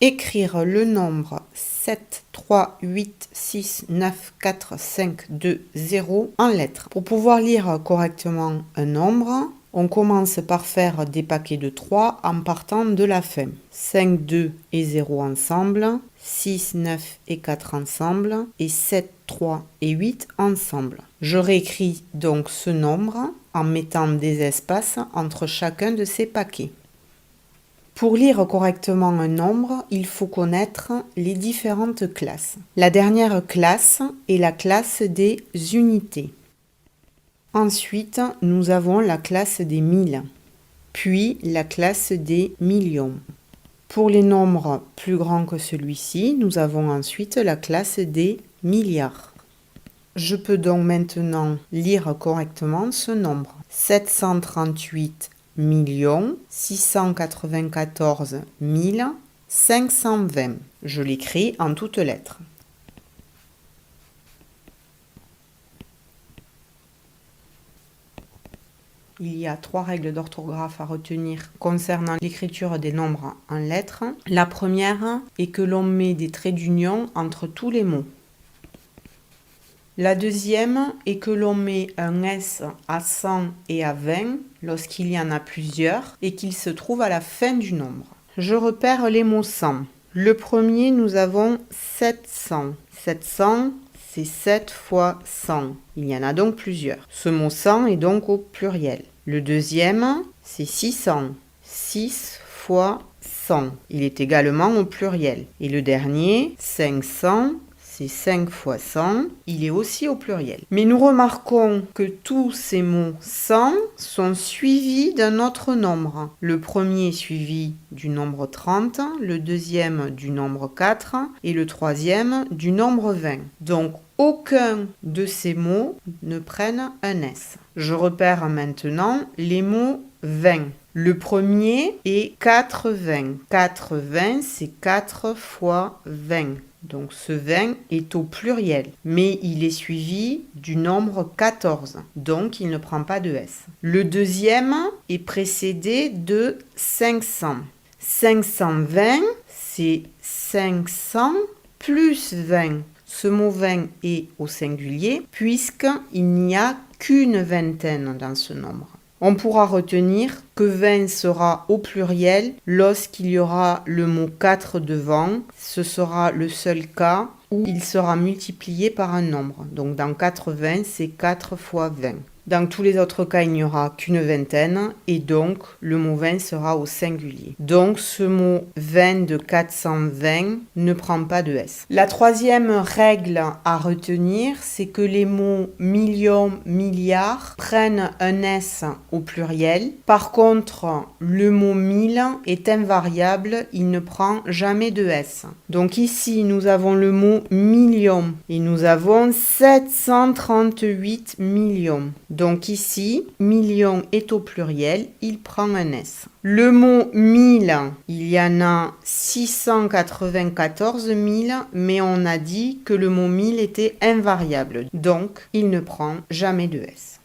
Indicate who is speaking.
Speaker 1: Écrire le nombre 7, 3, 8, 6, 9, 4, 5, 2, 0 en lettres. Pour pouvoir lire correctement un nombre, on commence par faire des paquets de 3 en partant de la fin. 5, 2 et 0 ensemble, 6, 9 et 4 ensemble, et 7, 3 et 8 ensemble. Je réécris donc ce nombre en mettant des espaces entre chacun de ces paquets. Pour lire correctement un nombre, il faut connaître les différentes classes. La dernière classe est la classe des unités. Ensuite, nous avons la classe des milles, puis la classe des millions. Pour les nombres plus grands que celui-ci, nous avons ensuite la classe des milliards. Je peux donc maintenant lire correctement ce nombre. 738 millions 694 520. Je l'écris en toutes lettres. Il y a 3 règles d'orthographe à retenir concernant l'écriture des nombres en lettres. La première est que l'on met des traits d'union entre tous les mots. La deuxième est que l'on met un S à 100 et à 20 lorsqu'il y en a plusieurs et qu'ils se trouvent à la fin du nombre. Je repère les mots 100. Le premier, nous avons 700. 700, c'est 7 fois 100. Il y en a donc plusieurs. Ce mot 100 est donc au pluriel. Le deuxième, c'est 600. 6 fois 100. Il est également au pluriel. Et le dernier, 500. C'est 5 fois 100, il est aussi au pluriel. Mais nous remarquons que tous ces mots 100 sont suivis d'un autre nombre. Le premier est suivi du nombre 30, le deuxième du nombre 4 et le troisième du nombre 20. Donc aucun de ces mots ne prennent un S. Je repère maintenant les mots 20. Le premier est 80. 80, c'est 4 fois 20. Donc ce 20 est au pluriel, mais il est suivi du nombre 14, donc il ne prend pas de S. Le deuxième est précédé de 500. 520, c'est 500 plus 20. Ce mot 20 est au singulier puisqu'il n'y a qu'une vingtaine dans ce nombre. On pourra retenir que 20 sera au pluriel lorsqu'il y aura le mot 4 devant. Ce sera le seul cas où il sera multiplié par un nombre. Donc dans 80, c'est 4 fois 20. Dans tous les autres cas, il n'y aura qu'une vingtaine et donc le mot 20 sera au singulier. Donc ce mot 20 de 420 ne prend pas de S. La troisième règle à retenir, c'est que les mots millions, milliards prennent un S au pluriel. Par contre, le mot 1000 est invariable, il ne prend jamais de S. Donc ici, nous avons le mot million et nous avons 738 millions. Donc ici, million est au pluriel, il prend un S. Le mot 1000, il y en a 694 000, mais on a dit que le mot 1000 était invariable. Donc, il ne prend jamais de S.